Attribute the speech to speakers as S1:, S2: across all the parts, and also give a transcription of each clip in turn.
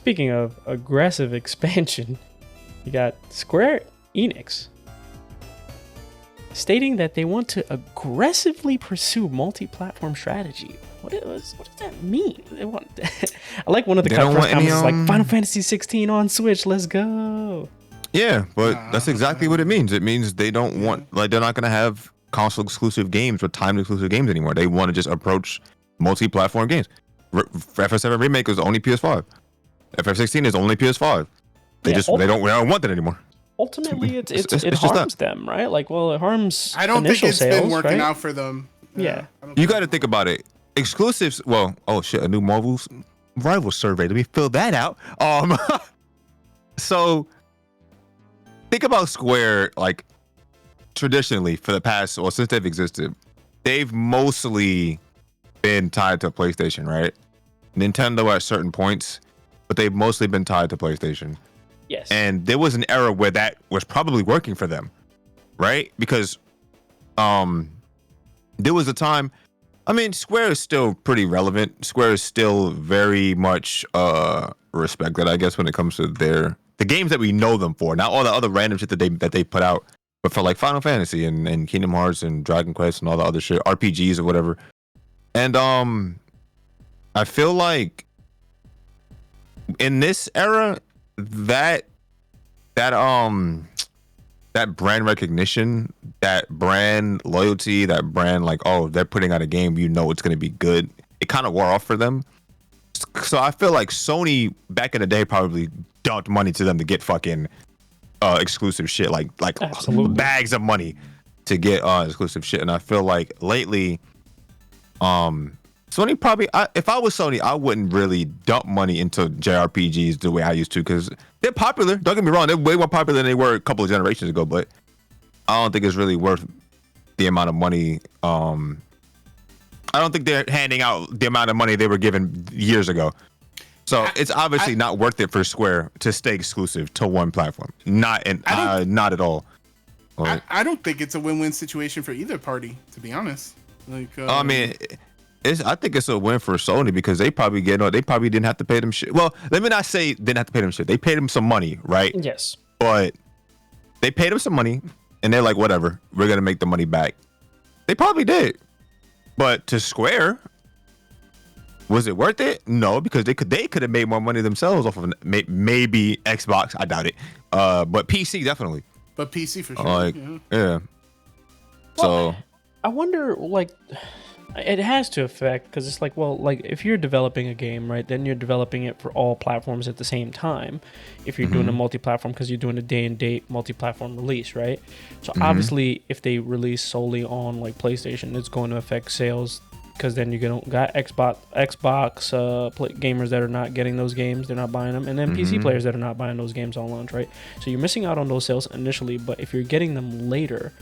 S1: speaking of aggressive expansion, you got Square Enix stating that they want to aggressively pursue multi-platform strategy. What does that mean? I like one of the first comments is like Final Fantasy 16 on Switch. Let's go.
S2: Yeah, but that's exactly what it means. It means they don't want, like, they're not going to have console exclusive games or timed exclusive games anymore. They want to just approach multi-platform games. FF7 Remake is only PS5. FF16 is only PS5. They don't want that anymore.
S1: Ultimately, it harms them, right? Like, well, it harms.
S3: I don't think it's
S1: sales,
S3: been working
S1: right?
S3: out for them.
S1: Yeah.
S2: You got to think about it. Exclusives. Well, oh shit, a new Marvel's rival survey. Let me fill that out. So think about Square, like, traditionally for the past, or since they've existed, they've mostly been tied to PlayStation, right? Nintendo at certain points, but they've mostly been tied to PlayStation.
S1: Yes.
S2: And there was an era where that was probably working for them, right? Because there was a time, I mean, Square is still pretty relevant. Square is still very much respected, I guess, when it comes to the games that we know them for. Not all the other random shit that they put out, but for like Final Fantasy and Kingdom Hearts and Dragon Quest and all the other shit, RPGs or whatever. And I feel like in this era, that brand recognition, that brand loyalty, that brand, like, oh, they're putting out a game, you know it's going to be good, it kind of wore off for them. So I feel like Sony back in the day probably dumped money to them to get fucking exclusive shit, like
S1: Absolutely.
S2: bags of money to get exclusive shit. And I feel like lately Sony probably, if I was Sony, I wouldn't really dump money into JRPGs the way I used to, because they're popular. Don't get me wrong, they're way more popular than they were a couple of generations ago, but I don't think it's really worth the amount of money. I don't think they're handing out the amount of money they were given years ago. So it's obviously not worth it for Square to stay exclusive to one platform. Not at all.
S3: I don't think it's a win-win situation for either party, to be honest. Like,
S2: I mean, I think it's a win for Sony because they probably didn't have to pay them shit. Well, let me not say didn't have to pay them shit. They paid them some money, right?
S1: Yes.
S2: But they paid them some money, and they're like, whatever, we're gonna make the money back. They probably did. But to Square, was it worth it? No, because they could have made more money themselves off of maybe Xbox. I doubt it. But PC definitely.
S3: But PC for sure.
S2: Yeah. So
S1: I wonder, like, it has to affect, because it's like, well, like, if you're developing a game, right, then you're developing it for all platforms at the same time. If you're doing a multi-platform, because you're doing a day-and-date multi-platform release, right? So obviously, if they release solely on, like, PlayStation, it's going to affect sales, because then you're gonna got Xbox gamers that are not getting those games, they're not buying them, and then PC players that are not buying those games on launch, right? So you're missing out on those sales initially, but if you're getting them later,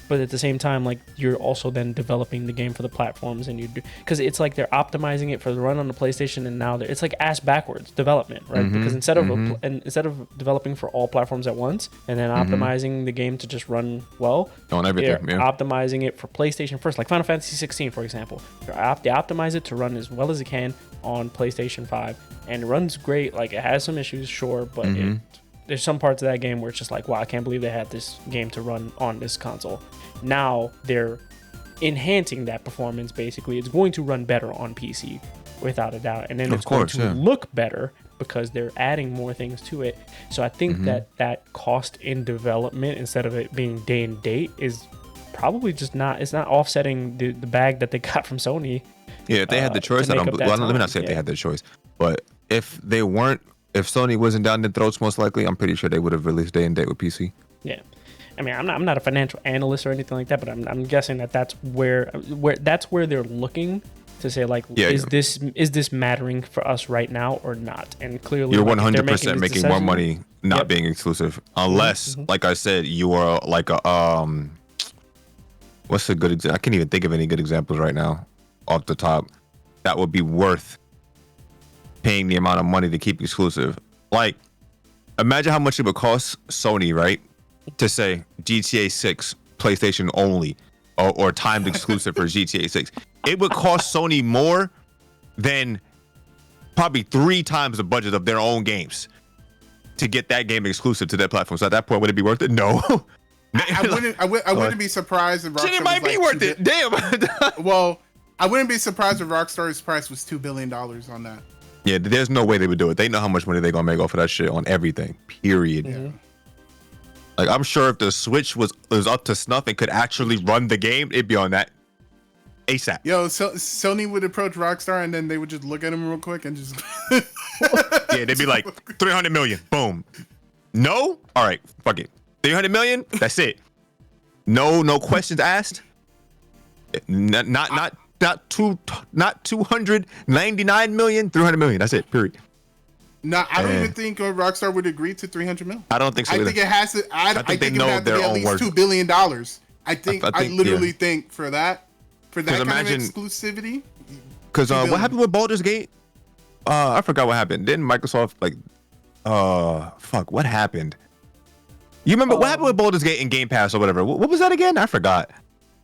S1: but at the same time, like, you're also then developing the game for the platforms, and because it's like they're optimizing it for the run on the PlayStation, and now it's like ass backwards development, right? Because instead of developing for all platforms at once and then optimizing the game to just run well
S2: on everything,
S1: they're optimizing it for PlayStation first, like Final Fantasy 16, for example. They optimize it to run as well as it can on PlayStation 5, and it runs great. Like, it has some issues, sure, but there's some parts of that game where it's just like, wow, I can't believe they had this game to run on this console. Now they're enhancing that performance. Basically, it's going to run better on PC without a doubt, and then it's going to look better because they're adding more things to it. So I think that cost in development, instead of it being day and date, is probably just not, it's not offsetting the bag that they got from Sony.
S2: Yeah, if they had the choice, let me not say if they had the choice, but if Sony wasn't down their throats, most likely, I'm pretty sure they would have released day and date with PC.
S1: Yeah. I mean, I'm not a financial analyst or anything like that, but I'm guessing that's where they're looking to say, like, is this mattering for us right now or not? And clearly,
S2: you're 100% making more money not being exclusive, unless, like I said, you are like a what's a good example? I can't even think of any good examples right now off the top that would be worth paying the amount of money to keep exclusive. Like, imagine how much it would cost Sony, right, to say GTA 6 PlayStation only, or timed exclusive for GTA 6. It would cost Sony more than probably 3 times the budget of their own games to get that game exclusive to their platform. So at that point, would it be worth it? No.
S3: I wouldn't be surprised if Rockstar
S2: Shit, it might
S3: was
S2: be
S3: like
S2: worth it. Damn.
S3: Well, I wouldn't be surprised if Rockstar's price was $2 billion on that.
S2: Yeah, there's no way they would do it. They know how much money they're gonna make off of that shit on everything. Period.
S3: Yeah.
S2: Like, I'm sure if the Switch was up to snuff and could actually run the game, it'd be on that ASAP.
S3: Yo, so Sony would approach Rockstar and then they would just look at him real quick and just.
S2: Yeah, they'd be like 300 million. Boom. No. All right. Fuck it. 300 million. That's it. No questions asked. Not 299 million. 300 million. That's it. Period.
S3: No, I don't even think Rockstar would agree to 300 mil.
S2: I don't think so.
S3: I think it has to. I think it would have to be at least $2 billion. I think literally think for that kind of exclusivity.
S2: Because what happened with Baldur's Gate? I forgot what happened. Didn't Microsoft fuck? What happened? You remember what happened with Baldur's Gate and Game Pass or whatever? What was that again? I forgot.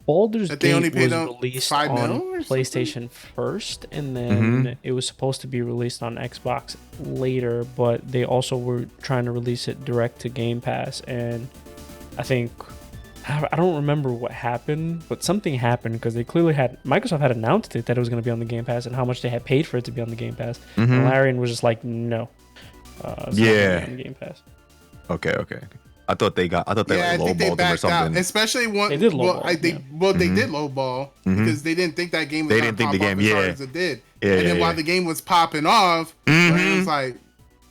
S1: Baldur's
S3: That
S1: Gate
S3: they only paid
S1: was
S3: out
S1: released
S3: $5
S1: on
S3: million or
S1: PlayStation first, and then it was supposed to be released on Xbox later, but they also were trying to release it direct to Game Pass, and I think I don't remember what happened, but something happened because they clearly Microsoft had announced it that it was going to be on the Game Pass and how much they had paid for it to be on the Game Pass, and Larian was just like, no, it's not gonna be on the Game Pass.
S2: Okay. I thought they lowballed them or something.
S3: Especially one.
S1: They did lowball.
S3: They did lowball because they didn't think that game was going to pop off as hard as it did. And then while the game was popping off, it was like,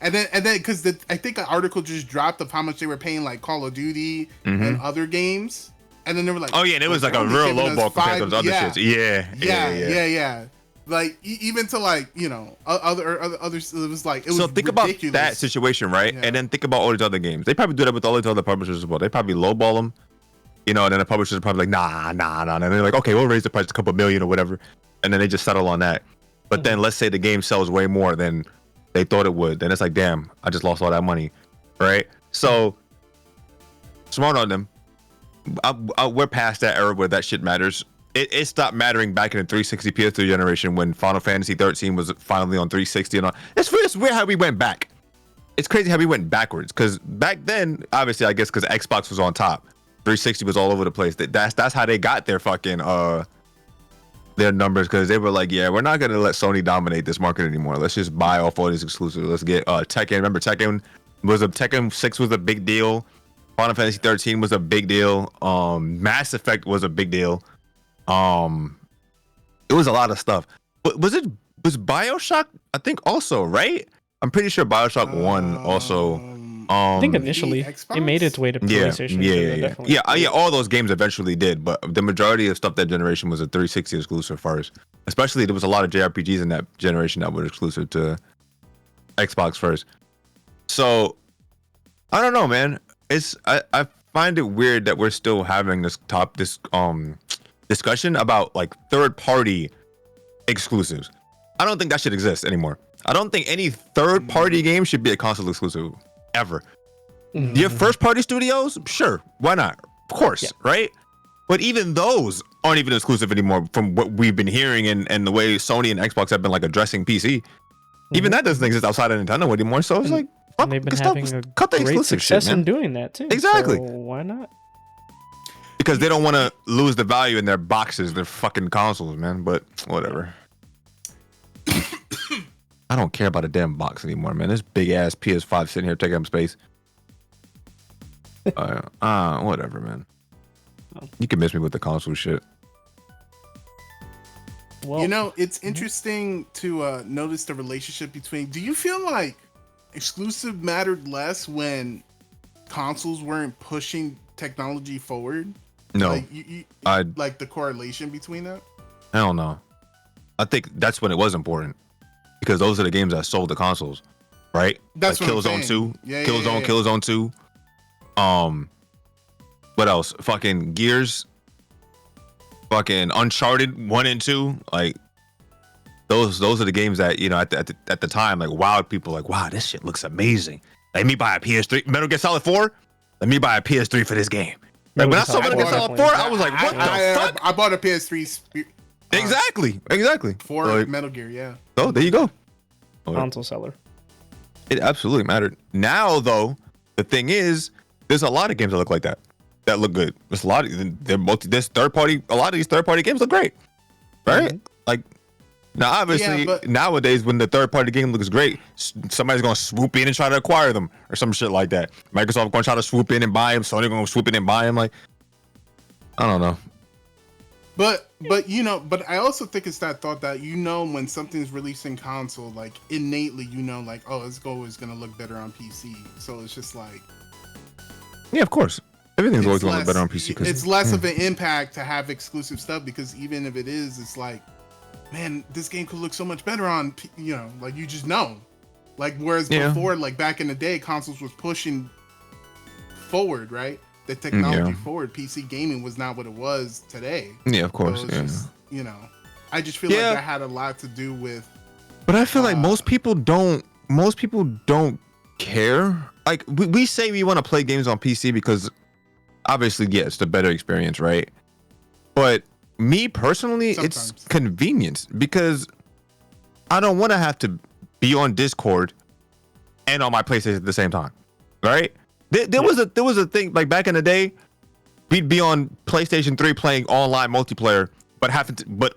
S3: and then because I think an article just dropped of how much they were paying like Call of Duty and other games, and then they were like,
S2: oh yeah, and it was like a real lowball compared to those other shits. Yeah.
S3: Like even to like others, it was like it was.
S2: So think
S3: ridiculous.
S2: about that situation, right? And then think about all these other games. They probably do that with all these other publishers as well. They probably lowball them, and then the publishers are probably like, nah, and they're like, okay, we'll raise the price a couple million or whatever, and then they just settle on that. But then let's say the game sells way more than they thought it would, then it's like, damn, I just lost all that money, right? So smart on them. We're past that era where that shit matters. It stopped mattering back in the 360 PS3 generation when Final Fantasy 13 was finally on 360 and all. It's weird how we went back. It's crazy how we went backwards because back then, obviously, I guess because Xbox was on top, 360 was all over the place. That's how they got their fucking their numbers because they were like, yeah, we're not gonna let Sony dominate this market anymore. Let's just buy off all these exclusives. Let's get Tekken. Remember Tekken 6 was a big deal. Final Fantasy 13 was a big deal. Mass Effect was a big deal. It was a lot of stuff. Was BioShock? I think also, right? I'm pretty sure BioShock 1 also.
S1: I think initially it made its way to PlayStation.
S2: Yeah. All those games eventually did, but the majority of stuff that generation was a 360 exclusive first. Especially there was a lot of JRPGs in that generation that were exclusive to Xbox first. So I don't know, man. I find it weird that we're still having this discussion about like third-party exclusives. I don't think that should exist anymore. I don't think any third-party game should be a console exclusive ever. Your first-party studios, sure, why not? Of course, right? But even those aren't even exclusive anymore from what we've been hearing and the way Sony and Xbox have been like addressing PC. Even that doesn't exist outside of Nintendo anymore. So it's like, fuck,
S1: they've been having a great success in doing that too.
S2: Exactly.
S1: So why not?
S2: Because they don't want to lose the value in their boxes, their fucking consoles, man. But whatever. I don't care about a damn box anymore, man. This big ass PS5 sitting here taking up space. Whatever, man. You can miss me with the console shit.
S3: Well, it's interesting to notice the relationship between. Do you feel like exclusive mattered less when consoles weren't pushing technology forward?
S2: No,
S3: like the correlation between that.
S2: I don't know. I think that's when it was important because those are the games that sold the consoles, right?
S3: That's
S2: like
S3: what
S2: Killzone 2,
S3: Killzone.
S2: Killzone 2. What else? Fucking Gears. Fucking Uncharted 1 and 2. Like those are the games that at the time like wowed people. Like, wow, this shit looks amazing. Let me buy a PS3. Metal Gear Solid 4. Let me buy a PS3 for this game. Like, when I saw Metal Gear Solid 4, I was like, what the fuck?
S3: I bought a PS3.
S2: Exactly.
S3: For Metal Gear, yeah.
S2: So there you go.
S1: console seller.
S2: It absolutely mattered. Now, though, the thing is, there's a lot of games that look like that look good. There's a lot of this third party. A lot of these third party games look great, right? Mm-hmm. Like now, obviously, nowadays when the third party game looks great, somebody's gonna swoop in and try to acquire them or some shit like that. Microsoft gonna try to swoop in and buy them. Sony gonna swoop in and buy them. Like, I don't know.
S3: But I also think it's that thought that when something's released in console, like innately like, oh, it's always gonna look better on PC. So it's just like,
S2: yeah, of course, everything's always gonna look better on PC because
S3: it's less of an impact to have exclusive stuff, because even if it is, it's like, man, this game could look so much better on like you just know, like whereas before, like back in the day, consoles was pushing forward, right? The technology forward. PC gaming was not what it was today.
S2: Yeah, of course.
S3: So just, I just feel like that had a lot to do with.
S2: But I feel like most people don't care. Like we say we want to play games on PC because obviously, it's the better experience, right? But me personally, sometimes it's convenience, because I don't want to have to be on Discord and on my PlayStation at the same time, right? There was a thing like back in the day, we'd be on PlayStation 3 playing online multiplayer, but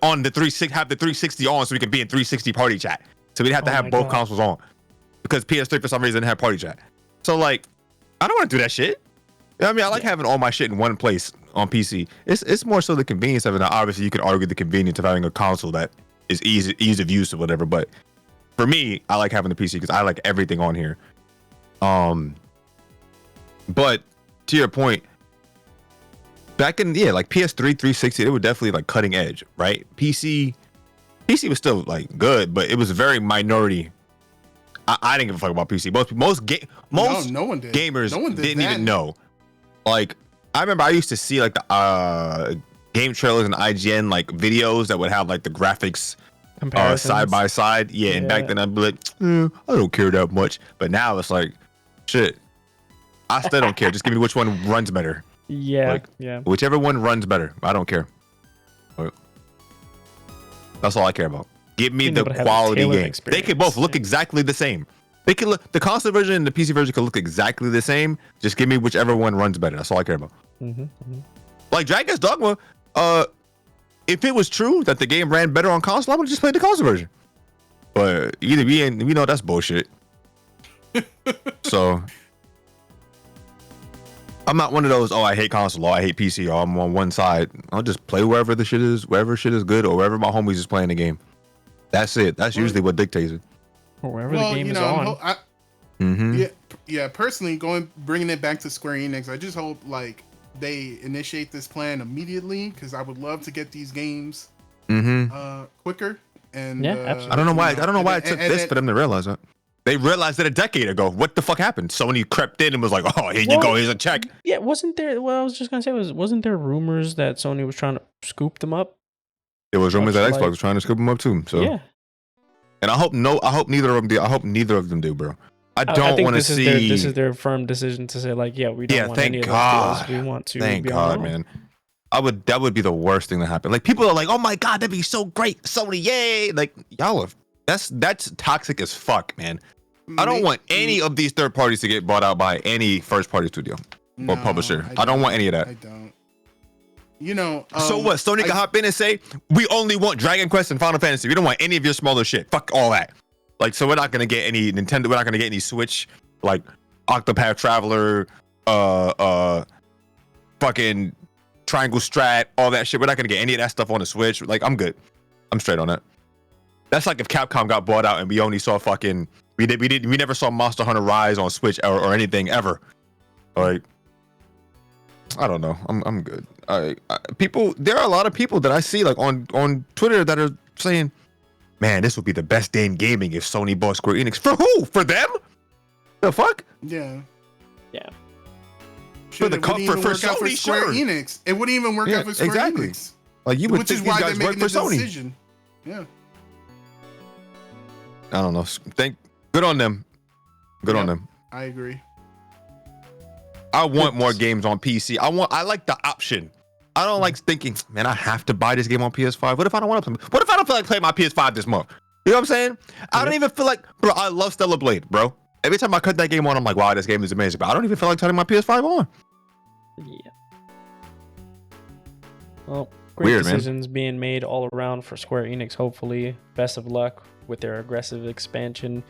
S2: on the 360 on so we could be in 360 party chat. So we'd have to have both consoles on, because PS3 for some reason didn't have party chat. So like, I don't want to do that shit. I mean, I like having all my shit in one place on PC. It's more so the convenience of it. Now, obviously, you could argue the convenience of having a console that is ease of use or whatever. But for me, I like having the PC because I like everything on here. But to your point, back in like PS3, 360, they were definitely like cutting edge, right? PC was still like good, but it was very minority. I didn't give a fuck about PC. No one did. Gamers didn't even know. Like, I remember I used to see like the game trailers and IGN like videos that would have like the graphics side by side. Yeah, and back then I'd be like, I don't care that much. But now it's like, shit, I still don't care. Just give me which one runs better.
S1: Yeah,
S2: Whichever one runs better, I don't care. That's all I care about. Give me the quality game. Experience. They could both look exactly the same. They could look, the console version and the PC version could look exactly the same. Just give me whichever one runs better. That's all I care about. Like Dragon's Dogma, if it was true that the game ran better on console, I would have just played the console version. But either we know that's bullshit. So I'm not one of those, I hate console, I hate PC, or I'm on one side. I'll just play wherever shit is good, or wherever my homies is playing the game. That's it. That's usually what dictates it.
S1: Or wherever the game is on.
S3: Personally, bringing it back to Square Enix, I just hope like they initiate this plan immediately, because I would love to get these games quicker. And
S1: absolutely.
S2: I don't know why it took this for them to realize that. They realized it a decade ago. What the fuck happened? Sony crept in and was like, "Oh, here you go. Here's a check."
S1: Yeah, wasn't there? Well, I was just gonna say, wasn't there rumors that Sony was trying to scoop them up?
S2: There was rumors that Xbox was trying to scoop them up too. So
S1: yeah.
S2: And I hope neither of them do. I hope neither of them do, bro. I don't want to see.
S1: This is their firm decision to say like, we don't want any of those deals. We want to.
S2: Thank God, man. That would be the worst thing that happened. Like, people are like, "Oh my God, that'd be so great, Sony, yay!" Like, y'all are that's toxic as fuck, man. I don't want any of these third parties to get bought out by any first party studio or publisher. I don't want any of that.
S3: I don't.
S2: So what? Sony can hop in and say, "We only want Dragon Quest and Final Fantasy. We don't want any of your smaller shit. Fuck all that." Like, so we're not gonna get any Nintendo. We're not gonna get any Switch, like Octopath Traveler, fucking Triangle Strat, all that shit. We're not gonna get any of that stuff on the Switch. Like, I'm good. I'm straight on that. That's like if Capcom got bought out and we only saw fucking. We never saw Monster Hunter Rise on Switch or anything ever. Like, I don't know. I'm good. There are a lot of people that I see like on Twitter that are saying, "Man, this would be the best day in gaming if Sony bought Square Enix." For who? For them? The fuck?
S3: Yeah.
S2: For Sony,
S3: Square Enix. It wouldn't even work out for Square Enix.
S2: Like, you would think these guys work for Sony.
S3: Decision. Yeah.
S2: I don't know. Good on them. Good on them.
S3: I agree.
S2: I want more games on PC. I like the option. I don't like thinking, man, I have to buy this game on PS5. What if I don't want to play? What if I don't feel like playing my PS5 this month? You know what I'm saying? I don't even feel like, bro, I love Stellar Blade, bro. Every time I cut that game on, I'm like, wow, this game is amazing. But I don't even feel like turning my PS5 on.
S1: Yeah. Well, great decisions being made all around for Square Enix. Hopefully, best of luck with their aggressive expansion.